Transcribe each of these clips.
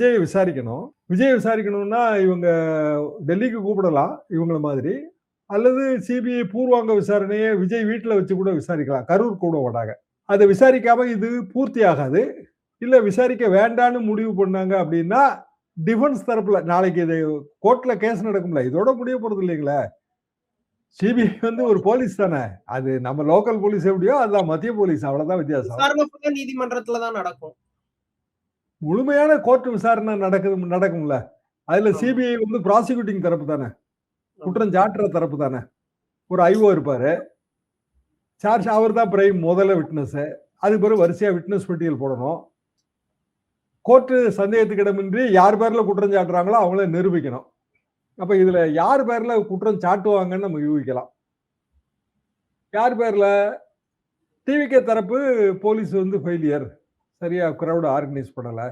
விஜய விசாரிக்கணும். விஜய விசாரிக்கணும்னா இவங்க டெல்லிக்கு கூப்பிடலாம் இவங்கள மாதிரி. அல்லது சிபிஐ பூர்வாங்க விசாரணைய விஜய் வீட்ல வச்சு கூட விசாரிக்கலாம். கரூர் கூட மாட்டாங்க. அத விசாரிக்காம இது பூர்த்தி ஆகாது. இல்ல விசாரிக்க வேண்டான்னு முடிவு பண்ணாங்க அப்படின்னா, டிஃபென்ஸ் தரப்புல நாளைக்கு இது கோர்ட்ல கேஸ் நடக்கும்ல. இதோட முடிய போறது இல்லைங்களே. சிபிஐ வந்து ஒரு போலீஸ் தானே. அது நம்ம லோக்கல் போலீஸ் எப்படியோ அதுதான் மத்திய போலீஸ். அவ்வளவுதான் வித்தியாசம். விசாரணை ஃபுல்லா நீதிமன்றத்துல தான் நடக்கும். முழுமையான கோர்ட் விசாரணை நடக்கும்ல. அதுல சிபிஐ வந்து ப்ராசிக்யூட்டிங் தரப்பு தானே. குற்றம் சாட்டுற தரப்பு தானே. ஒரு ஐஓ இருப்பாரு. சார்ஜ் அவர் தான் பிரைம் முதல்ல விட்னஸ். அதுக்கு பிறகு வரிசையா விட்னஸ் பட்டியல் போடணும். கோர்ட்டு சந்தேகத்துக்கு இடமின்றி யார் பேர்ல குற்றம் சாட்டுறாங்களோ அவங்கள நிரூபிக்கணும். அப்ப இதுல யார் பேர்ல குற்றம் சாட்டுவாங்கன்னு நம்ம யூகிக்கலாம். யார் பேர்ல டிவிகே தரப்பு போலீஸ் வந்து ஃபெயிலியர். சரியா கிரௌட் ஆர்கனைஸ் பண்ணல.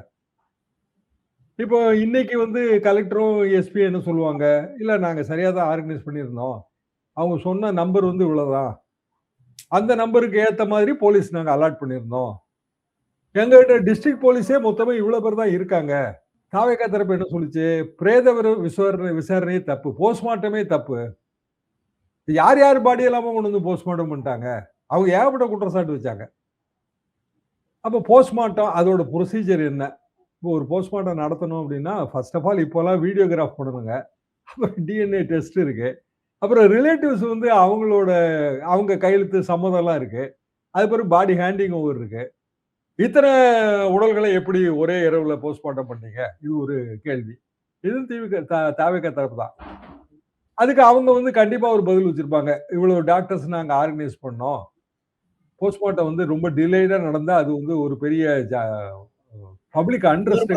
இப்போ இன்னைக்கு வந்து கலெக்டரும் எஸ்பி என்ன சொல்லுவாங்க, இல்ல நாங்க சரியா தான் ஆர்கனைஸ் பண்ணியிருந்தோம். அவங்க சொன்ன நம்பர் வந்து இவ்வளவுதான். அந்த நம்பருக்கு ஏத்த மாதிரி போலீஸ் நாங்க அலாட் பண்ணியிருந்தோம். எங்ககிட்ட டிஸ்ட்ரிக்ட் போலீஸே மொத்தமே இவ்வளவு பேர் தான் இருக்காங்க. தாவேகா தரப்பு என்ன சொல்லுச்சு, பிரேத விசாரணையே தப்பு, போஸ்ட்மார்ட்டமே தப்பு. யார் யார் பாடி எல்லாம கொண்டு வந்து போஸ்ட்மார்ட்டம் பண்ணிட்டாங்க. அவங்க ஏகப்பட்ட குற்றச்சாட்டு வச்சாங்க. அப்ப போஸ்ட்மார்ட்டம் அதோட ப்ரொசீஜர் என்ன? இப்போ ஒரு போஸ்ட்மார்ட்டம் நடத்தணும் அப்படின்னா ஃபர்ஸ்ட் ஆஃப் ஆல் இப்போலாம் வீடியோகிராஃப் பண்ணணுங்க. அப்புறம் டிஎன்ஏ டெஸ்ட் இருக்கு. அப்புறம் ரிலேட்டிவ்ஸ் வந்து அவங்க கையெழுத்து சம்மதம்லாம் இருக்கு. அது பிறகு பாடி ஹேண்டிங் ஓவர் இருக்கு. இத்தனை உடல்களை எப்படி ஒரே இரவுல போஸ்ட்மார்ட்டம் பண்ணீங்க? இது ஒரு கேள்வி. இது தாவேகா தரப்பு தான். அதுக்கு அவங்க வந்து கண்டிப்பா ஒரு பதில் வச்சிருப்பாங்க. இவ்வளவு டாக்டர்ஸ் நாங்க ஆர்கனைஸ் பண்ணோம். போஸ்ட்மார்ட்டம் வந்து ரொம்ப டிலேடா நடந்தா அது வந்து ஒரு பெரிய பப்ளிக் அண்ட்ரஸ்ட்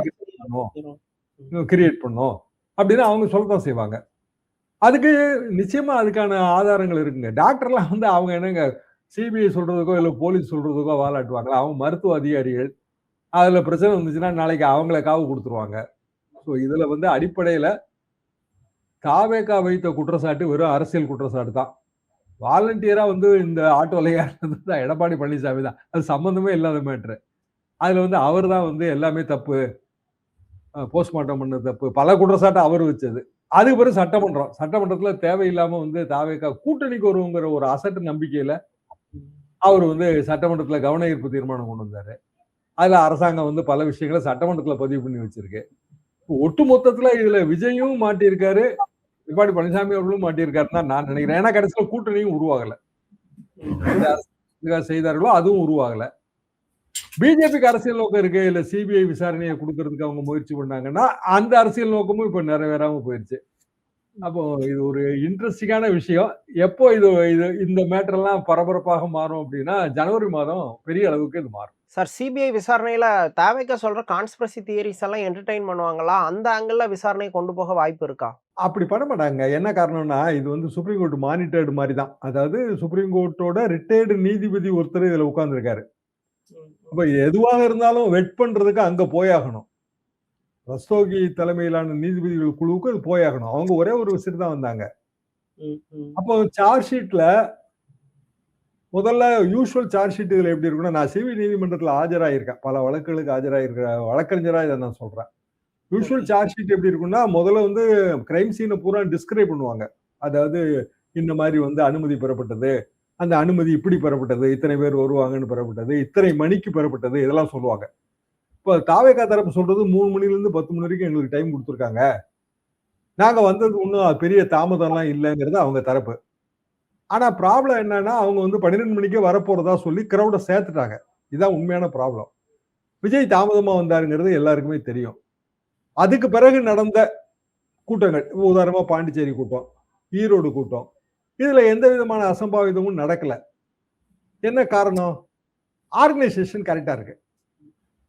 கிரியேட் பண்ணும் அப்படின்னு அவங்க சொல்லத்தான் செய்வாங்க. அதுக்கு நிச்சயமா அதுக்கான ஆதாரங்கள் இருக்குங்க. டாக்டர்லாம் வந்து அவங்க என்னங்க சிபிஐ சொல்றதுக்கோ இல்ல போலீஸ் சொல்றதுக்கோ வாலாட்டுவாங்களா? அவங்க மருத்துவ அதிகாரிகள். அதுல பிரச்சனை வந்துச்சுன்னா நாளைக்கு அவங்கள காவு கொடுத்துருவாங்க. ஸோ இதுல வந்து அடிப்படையில தாவேகா வைத்த குற்றச்சாட்டு வெறும் அரசியல் குற்றச்சாட்டு தான். வாலண்டியரா வந்து இந்த ஆட்டோல ஏறினது எடப்பாடி பழனிசாமி தான். அது சம்பந்தமே இல்லாத மேட்ரு. அதுல வந்து அவர் தான் வந்து எல்லாமே தப்பு, போஸ்ட்மார்ட்டம் பண்ணது தப்பு, பல குற்றச்சாட்டு அவர் வச்சது. அதுக்கு பிறகு சட்டமன்றத்துல தேவையில்லாம வந்து தாவேகா கூட்டணிக்கு வருங்கிற ஒரு அசட்டு நம்பிக்கையில அவர் வந்து சட்டமன்றத்துல கவன ஈர்ப்பு தீர்மானம் கொண்டு வந்தாரு. அதுல அரசாங்கம் வந்து பல விஷயங்களை சட்டமன்றத்துல பதிவு பண்ணி வச்சிருக்கு. ஒட்டு மொத்தத்துல இதுல விஜயும் மாட்டியிருக்காரு, எடப்பாடி பழனிசாமி அவர்களும் மாட்டியிருக்காருன்னு தான் நான் நினைக்கிறேன். ஏன்னா கடைசியில கூட்டணியும் உருவாகல. செய்தார்களோ அதுவும் உருவாகல. பிஜேபிக்கு அரசியல் நோக்கம் இருக்கு, இல்ல சிபிஐ விசாரணையை கொடுக்கறதுக்கு அவங்க முயற்சி பண்ணாங்கன்னா அந்த அரசியல் நோக்கமும் இப்ப நிறைவேறாம போயிருச்சு. அப்போ இது ஒரு இன்ட்ரெஸ்டிங்கான விஷயம். எப்போ இது இந்த மேட்டர் எல்லாம் பரபரப்பாக மாறும் அப்படின்னா ஜனவரி மாதம் பெரிய அளவுக்கு இது மாறும். சார், சிபிஐ விசாரணையில தாவேகா சொல்ற கான்ஸ்பிரசி தியரிஸ் எல்லாம் என்டர்டெயின் பண்ணுவாங்களா? அந்த ஆங்கிள் விசாரணை கொண்டு போக வாய்ப்பு இருக்கா? அப்படி பண்ண மாட்டாங்க. என்ன காரணம்னா இது வந்து சுப்ரீம் கோர்ட் மானிட்டர்டு மாதிரி தான். அதாவது சுப்ரீம் கோர்ட்டோட ரிட்டையர்டு நீதிபதி ஒருத்தர் இதுல உட்கார்ந்துருக்காரு. அப்ப எதுவாக இருந்தாலும் வெட் பண்றதுக்கு அங்க போயாகணும். ரஸ்தோகி தலைமையிலான நீதிபதிகள் குழுவுக்கு அது போயாகணும். அவங்க ஒரே ஒரு விஷயம் தான் வந்தாங்க. அப்போ சார்ஜ் ஷீட்ல முதல்ல யூசுவல் சார்ஜ் ஷீட் இதுல எப்படி இருக்குன்னா, நான் சிவில் நீதிமன்றத்துல ஆஜராயிருக்கேன். பல வழக்குகளுக்கு ஆஜராயிருக்கிற வழக்கறிஞரா இதை நான் சொல்றேன். யூசுவல் சார்ஜ் ஷீட் எப்படி இருக்குன்னா, முதல்ல வந்து கிரைம் சீனை பூரா டிஸ்கிரைப் பண்ணுவாங்க. அதாவது இந்த மாதிரி வந்து அனுமதி பெறப்பட்டது, அந்த அனுமதி இப்படி பெறப்பட்டது, இத்தனை பேர் வருவாங்கன்னு பெறப்பட்டது, இத்தனை மணிக்கு பெறப்பட்டது, இதெல்லாம் சொல்லுவாங்க. இப்ப தாவேகா தரப்பு சொல்றது 3 மணில இருந்து 10 மணி வரைக்கும் எங்களுக்கு டைம் கொடுத்துருக்காங்க. நாங்க வந்தது ஒன்றும் பெரிய தாமதம்லாம் இல்லைங்கிறது அவங்க தரப்பு. ஆனா ப்ராப்ளம் என்னன்னா அவங்க வந்து 12 மணிக்கே வரப்போறதா சொல்லி கிரௌட சேர்த்துட்டாங்க. இதுதான் உண்மையான ப்ராப்ளம். விஜய் தாமதமா வந்தாருங்கிறது எல்லாருக்குமே தெரியும். அதுக்கு பிறகு நடந்த கூட்டங்கள், உதாரணமா பாண்டிச்சேரி கூட்டம், ஈரோடு கூட்டம், இதுல எந்த விதமான அசம்பாவிதமும் நடக்கல. என்ன காரணம்? ஆர்கனைசேஷன் கரெக்டா இருக்கு.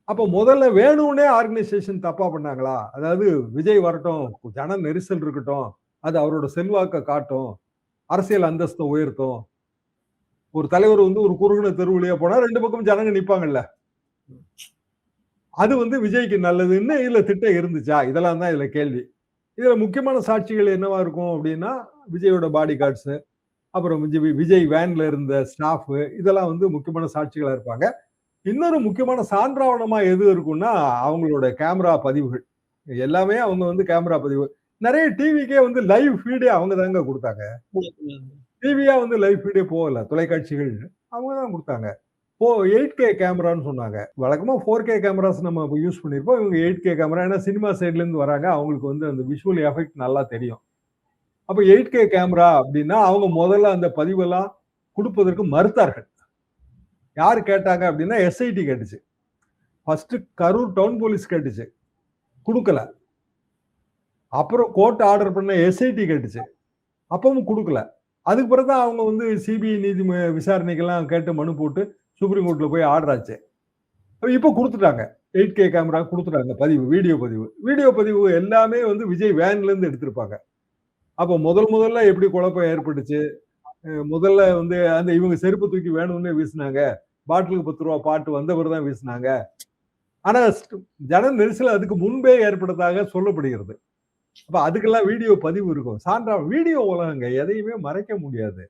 அப்ப முதல்ல வேணும்னே ஆர்கனைசேஷன் தப்பா பண்ணாங்களா? அதாவது விஜய் வரட்டும், ஜன நெரிசல் இருக்கட்டும், அது அவரோட செல்வாக்க காட்டும், அரசியல் அந்தஸ்தை உயர்த்தும். ஒரு தலைவர் வந்து ஒரு குறுகின தெருவுலயே போனா 2 பக்கம் ஜனங்க நிப்பாங்கல்ல. அது வந்து விஜய்க்கு நல்லதுன்னு இதுல திட்டம் இருந்துச்சா? இதெல்லாம் தான் இதுல கேள்வி. இதுல முக்கியமான சாட்சிகள் என்னவா இருக்கும் அப்படின்னா, விஜயோட பாடி கார்ட்ஸ், அப்புறம் விஜய் வேன்ல இருந்த ஸ்டாஃப், இதெல்லாம் வந்து முக்கியமான சாட்சிகளா இருப்பாங்க. இன்னொரு முக்கியமான சான்றாவணமா எது இருக்கும்னா அவங்களோட கேமரா பதிவுகள். எல்லாமே அவங்க வந்து கேமரா பதிவு. நிறைய டிவிக்கே வந்து லைவ் ஃபீடே அவங்க தாங்க குடுத்தாங்க. டிவியா வந்து லைவ் ஃபீடே போகல. தொலைக்காட்சிகள் அவங்க தான் குடுத்தாங்க. 8K கேமரான்னு சொன்னாங்க. வழக்கமா 4K கேமராஸ் நம்ம யூஸ் பண்ணியிருப்போம். இவங்க 8K கேமரா. ஏன்னா சினிமா சைட்ல இருந்து வராங்க. அவங்களுக்கு வந்து அந்த விஷுவல் எஃபெக்ட் நல்லா தெரியும். அப்ப 8K கேமரா அப்படின்னா அவங்க முதல்ல அந்த பதிவெல்லாம் குடுப்பதற்கு மறுத்தார்கள். யாரு கேட்டாங்க அப்படின்னா எஸ்ஐடி கேட்டுச்சு. ஃபர்ஸ்ட் கரூர் டவுன் போலீஸ் கேட்டுச்சு. குடுக்கல. அப்புறம் கோர்ட் ஆர்டர் பண்ண எஸ்ஐடி கேட்டுச்சு. அப்பவும் குடுக்கல. அதுக்கு பிறகு தான் அவங்க வந்து சிபிஐ விசாரணைக்கெல்லாம் கேட்டு மனு போட்டு சுப்ரீம் கோர்ட்ல போய் ஆர்டர் ஆச்சு. இப்ப குடுத்துட்டாங்க. 8K கேமரா குடுத்துட்டாங்க பதிவு, வீடியோ பதிவு. வீடியோ பதிவு எல்லாமே வந்து விஜய் வேன்ல இருந்து எடுத்திருப்பாங்க. அப்ப முதல்ல எப்படி குழப்பம் ஏற்பட்டுச்சு? முதல்ல வந்து அந்த இவங்க செருப்பு தூக்கி வேணும்னே வீசினாங்க. பாட்டிலுக்கு 10 ரூபா பாட்டு வந்தவர் தான் வீசினாங்க. ஆனா ஜன நெரிசல் அதுக்கு முன்பே ஏற்பட்டதாக சொல்லப்படுகிறது. அப்ப அதுக்கெல்லாம் வீடியோ பதிவு இருக்கும். சான்றா வீடியோ உலகங்க. எதையுமே மறைக்க முடியாது.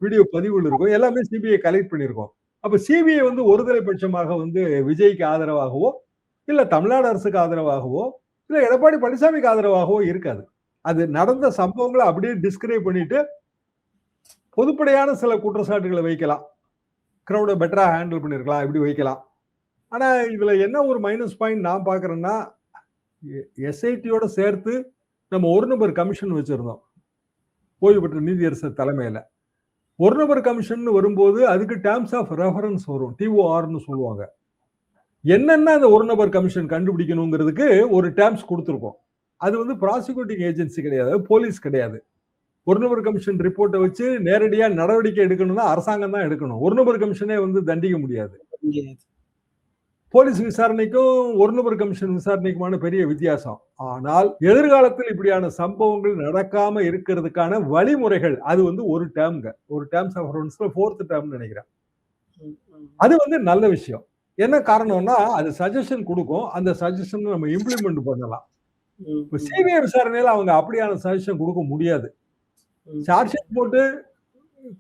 வீடியோ பதிவுகள் இருக்கும். எல்லாமே சிபிஐ கலெக்ட் பண்ணியிருக்கோம். அப்ப சிபிஐ வந்து ஒருதலை பட்சமாக வந்து விஜய்க்கு ஆதரவாகவோ, இல்ல தமிழ்நாடு அரசுக்கு ஆதரவாகவோ, இல்ல எடப்பாடி பழனிசாமிக்கு ஆதரவாகவோ இருக்காது. அது நடந்த சம்பவங்களை அப்படியே டிஸ்கிரைப் பண்ணிட்டு பொதுப்படையான சில குற்றச்சாட்டுகளை வைக்கலாம். கிரௌட பெட்டரா ஹேண்டில் பண்ணிருக்கலாம், இப்படி வைக்கலாம். ஆனா இதுல என்ன ஒரு மைனஸ் பாயிண்ட் நான் பாக்குறேன்னா, எஸ்ஐடியோட சேர்த்து நம்ம ஒரு நபர் கமிஷன் வச்சிருந்தோம். ஓய்வு பெற்ற நீதியரசர் தலைமையில. ஒரு நபர் கமிஷன் வரும்போது அதுக்கு டேர்ம்ஸ் ஆஃப் ரெஃபரன்ஸ் வரும். டிஓஆர்னு சொல்லுவாங்க. என்னென்ன அந்த ஒரு நபர் கமிஷன் கண்டுபிடிக்கணுங்கிறதுக்கு ஒரு டேர்ம்ஸ் கொடுத்துருக்கோம். அது வந்து ப்ராசிக்யூட்டிங் ஏஜென்சி கிடையாது, போலீஸ் கிடையாது. ஒரு நபர் கமிஷன் ரிப்போர்ட்டை வச்சு நேரடியா நடவடிக்கை எடுக்கணும்னா அரசாங்கம் தான் எடுக்கணும். ஒரு நபர் கமிஷனே வந்து தண்டிக்க முடியாது. போலீஸ் விசாரணைக்கும் ஒரு நபர் கமிஷன் விசாரணைக்குமான பெரிய வித்தியாசம். ஆனால் எதிர்காலத்தில் இப்படியான சம்பவங்கள் நடக்காம இருக்கிறதுக்கான வழிமுறைகள் அது வந்து ஒரு டேர்ம்ங்க. ஒரு டேர்ம்ஸ் ஆஃப் ரெஃபரன்ஸ்ல 4th டேர்ம் நினைக்கிறேன். அது வந்து நல்ல விஷயம். என்ன காரணம்னா அது சஜஷன் கொடுக்கும். அந்த சஜஷன் நம்ம இம்ப்ளிமெண்ட் பண்ணலாம். சிபிஐ விசாரணையில அவங்க அப்படியான சஜஷன் கொடுக்க முடியாது. சார்ஜ் ஷீட் போட்டு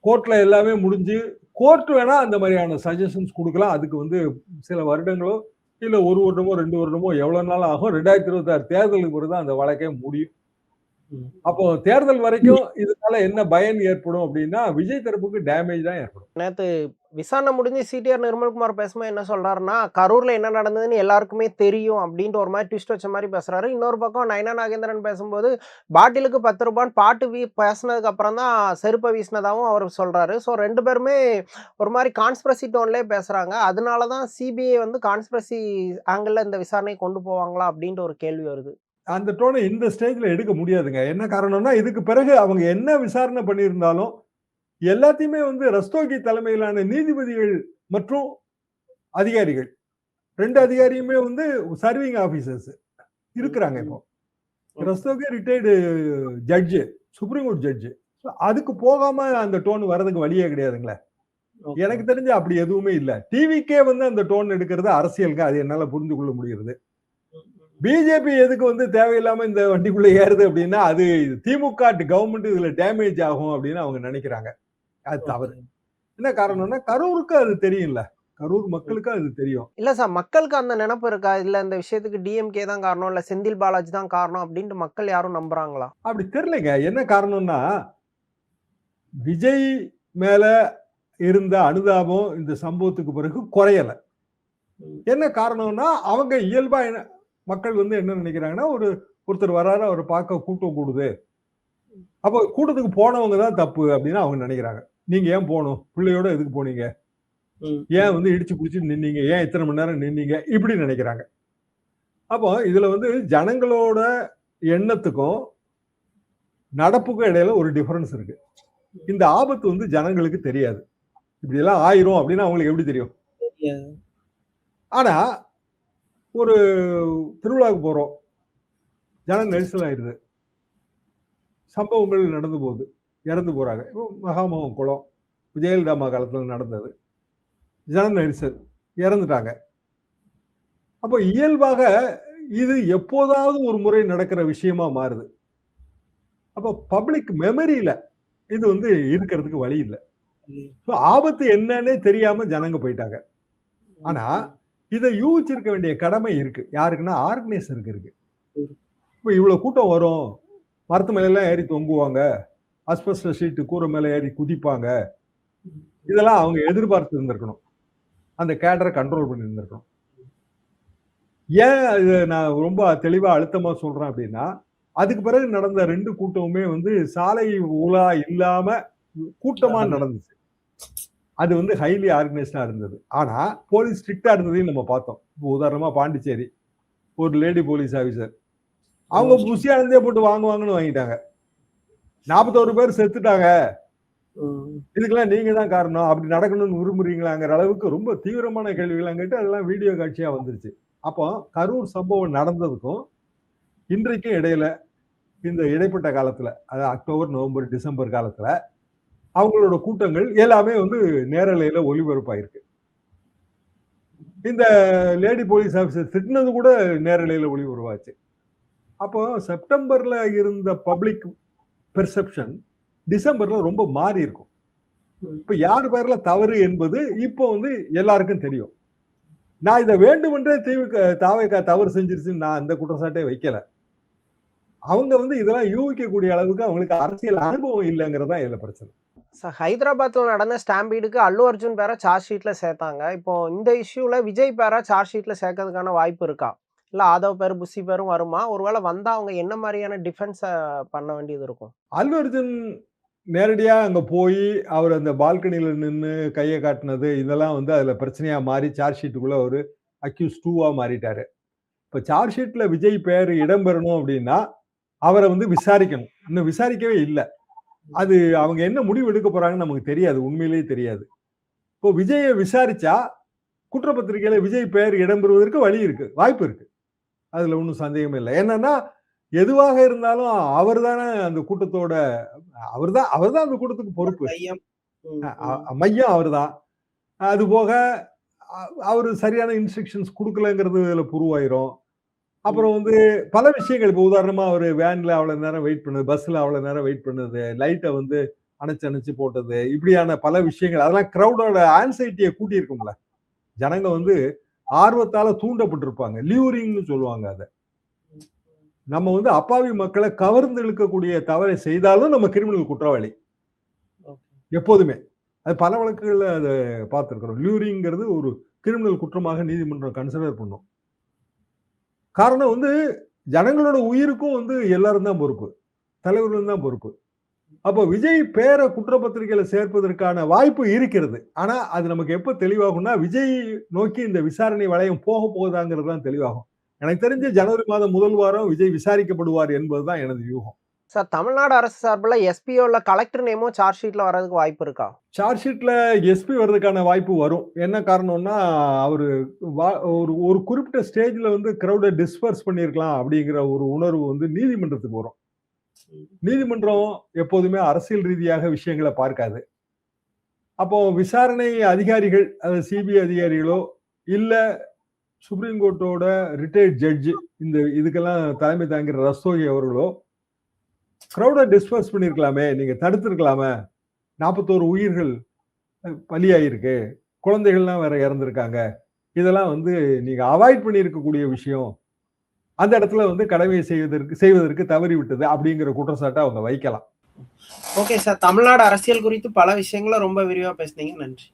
கோர்ட்ல எல்லாமே முடிஞ்சு கோர்ட் வேணா அந்த மாதிரியான சஜஷன்ஸ் கொடுக்கலாம். அதுக்கு வந்து சில வருடங்களோ இல்ல 1 வருடமோ 2 வருடமோ எவ்வளவு நாள் ஆகும். 2026 தேர்தலுக்கு பிறகு அந்த வழக்கே முடியும். அப்போ தேர்தல் வரைக்கும் இதனால என்ன பயன் ஏற்படும் அப்படின்னா விஜய் தரப்புக்கு டேமேஜ் தான் ஏற்படும். நேத்து விசாரணை முடிஞ்சு சிடிஆர் நிர்மல்குமார் பேசும்போது என்ன சொல்றாருன்னா, கரூர்ல என்ன நடந்ததுன்னு எல்லாருக்குமே தெரியும் அப்படின்ட்டு ஒரு மாதிரி ட்விஸ்ட் வச்ச மாதிரி பேசுறாரு. இன்னொரு பக்கம் நயனா நாகேந்திரன் பேசும்போது பாட்டிலுக்கு 10 ரூபான்னு பாட்டு பேசினதுக்கு அப்புறம் தான் செருப்பை வீசினதாகவும் அவர் சொல்றாரு. ஸோ 2 பேருமே ஒரு மாதிரி கான்ஸ்பிரசி டோன்லேயே பேசுறாங்க. அதனால தான் சிபிஐ வந்து கான்ஸ்பிரசி ஆங்கிள் இந்த விசாரணையை கொண்டு போவாங்களா அப்படின்ட்டு ஒரு கேள்வி வருது. அந்த டோனை இந்த ஸ்டேஜ்ல எடுக்க முடியாதுங்க. என்ன காரணம்னா இதுக்கு பிறகு அவங்க என்ன விசாரணை பண்ணியிருந்தாலும் எல்லாத்தையுமே வந்து ரஸ்தோகி தலைமையிலான நீதிபதிகள் மற்றும் அதிகாரிகள் 2 அதிகாரியுமே வந்து சர்விங் ஆபீசர்ஸ் இருக்கிறாங்க. இப்போ Rastogi retired judge, supreme court judge. அதுக்கு போகாம அந்த டோன் வர்றதுக்கு வழியே கிடையாதுங்களே. எனக்கு தெரிஞ்சு அப்படி எதுவுமே இல்லை. டிவிக்கே வந்து அந்த டோன் எடுக்கிறது அரசியலுக்கு அது என்னால புரிந்து கொள்ள முடிகிறது. பிஜேபி எதுக்கு வந்து தேவையில்லாம இந்த வண்டிக்குள்ள ஏறுது அப்படின்னா அது திமுக கவர்மெண்ட் இதுல டேமேஜ் ஆகும் அப்படின்னு அவங்க நினைக்கிறாங்க. அது தவறு. என்ன காரணம்னா கரூருக்கு அது தெரியும்ல, கரூர் மக்களுக்கு அது தெரியும். இல்ல சார், மக்களுக்கு அந்த நினைப்பு இருக்கா? இல்ல இந்த விஷயத்துக்கு டிஎம்கே தான் காரணம், இல்ல செந்தில் பாலாஜி தான் காரணம் அப்படின்ட்டு மக்கள் யாரும் நம்புறாங்களா? அப்படி தெரியலங்க. என்ன காரணம்னா விஜய் மேல இருந்த அனுதாபம் இந்த சம்பவத்துக்கு பிறகு குறையல. என்ன காரணம்னா அவங்க இயல்பா மக்கள் வந்து என்ன நினைக்கிறாங்கன்னா ஒருத்தர் வராரு, அவர் பார்க்க கூட்டம் கூடுது, அப்போ கூட்டத்துக்கு போனவங்க தான் தப்பு அப்படின்னு அவங்க நினைக்கிறாங்க. நீங்க ஏன் போகணும், பிள்ளையோட எதுக்கு போனீங்க, ஏன் வந்து இடிச்சு பிடிச்சு நின்னீங்க, ஏன் இத்தனை மணி நேரம் நின்னீங்க, இப்படி நினைக்கிறாங்க. அப்போ இதுல வந்து ஜனங்களோட எண்ணத்துக்கும் நடப்புக்கும் இடையில ஒரு டிஃபரன்ஸ் இருக்கு. இந்த ஆபத்து வந்து ஜனங்களுக்கு தெரியாது. இப்படி எல்லாம் ஆயிரும் அப்படின்னு அவங்களுக்கு எப்படி தெரியும்? ஆனா ஒரு திருவிழாவுக்கு போறோம், ஜன நெரிசல் ஆயிருது, சம்பவங்கள் நடந்து போகுது, இறந்து போறாங்க. மகாமகம் குளம் ஜெயலலிதா காலத்துல நடந்தது, ஜன நெரிசல், இறந்துட்டாங்க. அப்போ இயல்பாக இது எப்போதாவது ஒரு முறை நடக்கிற விஷயமா மாறுது. அப்போ பப்ளிக் மெமரியில இது வந்து இருக்கிறதுக்கு வழி இல்லை. ஆபத்து என்னன்னே தெரியாம ஜனங்க போயிட்டாங்க. ஆனா இதை யூகிச்சிருக்க வேண்டிய கடமை இருக்கு. யாருக்குன்னா ஆர்கனைசருக்கு இருக்கு. இப்ப இவ்வளவு கூட்டம் வரும், மரத்து மேல எல்லாம் ஏறி தொங்குவாங்க, அஸ்பெஸ்டஸ் ஷீட் கூரை மேல ஏறி குதிப்பாங்க. இதெல்லாம் அவங்க எதிர்பார்த்து இருந்திருக்கணும். அந்த கேடரை கண்ட்ரோல் பண்ணி இருந்திருக்கணும். ஏன் இது நான் ரொம்ப தெளிவா அழுத்தமா சொல்றேன் அப்படின்னா, அதுக்கு பிறகு நடந்த 2 கூட்டமுமே வந்து சாலை உலா இல்லாம கூட்டமா நடந்துச்சு. அது வந்து ஹைலி ஆர்கனைஸ்டா இருந்தது. ஆனா போலீஸ் ஸ்ட்ரிக்ட்டா இருந்ததையும் நம்ம பார்த்தோம். இப்போ உதாரணமா பாண்டிச்சேரி, ஒரு லேடி போலீஸ் ஆபீசர். அவங்க புசியானந்தே போட்டு வாங்குவாங்கன்னு வாங்கிட்டாங்க. 41 பேர் செத்துட்டாங்க. இதுக்கெல்லாம் நீங்க தான் காரணம். அப்படி நடக்கணும்னு விரும்புறீங்களாங்கிற அளவுக்கு ரொம்ப தீவிரமான கேள்விகள்லாம் கேட்டு அதெல்லாம் வீடியோ காட்சியா வந்துருச்சு. அப்போ கரூர் சம்பவம் நடந்ததுக்கும் இன்றைக்கும் இடையில இந்த இடைப்பட்ட காலத்துல, அதாவது அக்டோபர், நவம்பர், டிசம்பர் காலத்துல அவங்களோட கூட்டங்கள் எல்லாமே வந்து நேரலையில ஒளிபரப்பாயிருக்கு. இந்த லேடி போலீஸ் ஆபீசர் திட்டினது கூட நேரலையில ஒளிபரப்பாச்சு. அப்போ செப்டம்பர்ல இருந்த பப்ளிக் பெர்செப்ஷன் டிசம்பர்ல ரொம்ப மாறி இருக்கும். இப்ப யார் பேர்ல தவறு என்பது இப்போ வந்து எல்லாருக்கும் தெரியும். நான் இதை வேண்டுமென்றே தாவேகா தவறு செஞ்சிருச்சுன்னு நான் அந்த குற்றச்சாட்டை வைக்கல. அவங்க வந்து இதெல்லாம் யூகிக்கக்கூடிய அளவுக்கு அவங்களுக்கு அரசியல் அனுபவம் இல்லைங்கிறதா இதுல பிரச்சனை. ஹைதராபாத்ல நடந்த ஸ்டாம்பீடுக்கு அல்லு அர்ஜுன் பேரை சார்ஜ் ஷீட்ல சேர்த்தாங்க. இப்போ இந்த இஷ்யூல விஜய் பேரை சார்ஜ் ஷீட்ல சேர்க்கறதுக்கான வாய்ப்பு இருக்கா? இல்ல ஆதவ் பேரு, புஷி பேரும் வருமா? ஒருவேளை வந்தா அவங்க என்ன மாதிரியான டிஃபென்ஸ பண்ண வேண்டியது இருக்கும்? அல்லு அர்ஜுன் நேரடியா அங்க போய் அவர் அந்த பால்கனியில நின்னு கையை காட்டினது இதெல்லாம் வந்து அதுல பிரச்சனையா மாறி சார்ஜ் ஷீட்டுக்குள்ள ஒரு அக்யூஸ் 2வா மாறிட்டாரு. இப்ப சார்ஜ் ஷீட்ல விஜய் பேர் இடம்பெறணும் அப்படின்னா அவரை வந்து விசாரிக்கணும். இன்னும் விசாரிக்கவே இல்லை. அது அவங்க என்ன முடிவு எடுக்க போறாங்கன்னு நமக்கு தெரியாது. உண்மையிலேயே தெரியாது. இப்போ விஜயை விசாரிச்சா குற்றப்பத்திரிகையில விஜய் பெயர் இடம்பெறுவதற்கு வழி இருக்கு, வாய்ப்பு இருக்கு. அதுல ஒன்றும் சந்தேகமே இல்லை. என்னன்னா எதுவாக இருந்தாலும் அவர் தானே அந்த கூட்டத்தோட அவர்தான் அந்த கூட்டத்துக்கு பொறுப்பு. மையம் அவர்தான். அது போக அவரு சரியான இன்ஸ்ட்ரக்ஷன்ஸ் கொடுக்கலங்கிறது இதுல புருவாயிரும். அப்புறம் வந்து பல விஷயங்கள், இப்போ உதாரணமா அவரு வேன்ல அவ்வளவு நேரம் வெயிட் பண்ணது, பஸ்ல அவ்வளவு நேரம் வெயிட் பண்ணது, லைட்டை வந்து அணைச்சு போட்டது, இப்படியான பல விஷயங்கள் அதெல்லாம் கிரௌடோட ஆன்சைட்டியை கூட்டி இருக்கும்ல. ஜனங்க வந்து ஆர்வத்தால தூண்டப்பட்டிருப்பாங்க. லியூரிங்னு சொல்லுவாங்க அதை. நம்ம வந்து அப்பாவி மக்களை கவர்ந்து இழுக்கக்கூடிய தவறை செய்தாலும் நம்ம கிரிமினல் குற்றவாளி எப்போதுமே. அது பல வழக்குகள்ல அதை பார்த்திருக்கிறோம். லியூரிங்கிறது ஒரு கிரிமினல் குற்றமாக நீதிமன்றம் கன்சிடர் பண்ணும். காரணம் வந்து ஜனங்களோட உயிருக்கும் வந்து எல்லாரும் தான் பொறுப்பு, தலைவர்களும் தான் பொறுப்பு. அப்போ விஜய் பேரை குற்றப்பத்திரிகையில சேர்ப்பதற்கான வாய்ப்பு இருக்கிறது. ஆனா அது நமக்கு எப்ப தெளிவாகும்னா விஜய் நோக்கி இந்த விசாரணை வளையம் போக போகுதாங்கிறது தான் தெளிவாகும். எனக்கு தெரிஞ்ச ஜனவரி மாதம் முதல் வாரம் விஜய் விசாரிக்கப்படுவார் என்பதுதான் எனது யூகம். சார், தமிழ்நாடு அரசு சார்பில் எஸ்பிஓ இல்ல கலெக்டர் நேமும் சார்ஜ் ஷீட்ல வர்றதுக்கு வாய்ப்பு இருக்கா? சார்ஜ் ஷீட்ல எஸ்பி வர்றதுக்கான வாய்ப்பு வரும். என்ன காரணம்னா அவரு ஒரு குறிப்பிட்ட ஸ்டேஜ்ல வந்து கிரௌட டிஸ்பர்ஸ் பண்ணிருக்கலாம் அப்படிங்கிற ஒரு உணர்வு வந்து நீதிமன்றத்துக்கு வரும். நீதிமன்றம் எப்போதுமே அரசியல் ரீதியாக விஷயங்களை பார்க்காது. அப்போ விசாரணை அதிகாரிகள், அது சிபிஐ அதிகாரிகளோ இல்ல சுப்ரீம் கோர்ட்டோட ரிட்டையர்ட் ஜட்ஜ், இந்த இதுக்கெல்லாம் தலைமை தாங்கிற ரஸ்தோகி அவர்களோ கிரௌட டிஸ்பர்ஸ் பண்ணிருக்கலாமே, நீங்க தடுத்திருக்கலாமே, 41 உயிர்கள் பலியாயிருக்கு, குழந்தைகள்லாம் வேற இறந்திருக்காங்க, இதெல்லாம் வந்து நீங்க அவாய்ட் பண்ணியிருக்கக்கூடிய விஷயம், அந்த இடத்துல வந்து கடமையை செய்வதற்கு தவறி விட்டது அப்படிங்கிற குற்றச்சாட்டை அவங்க வைக்கலாம். ஓகே சார், தமிழ்நாடு அரசியல் குறித்து பல விஷயங்களை ரொம்ப விரிவா பேசுனீங்க. நன்றி.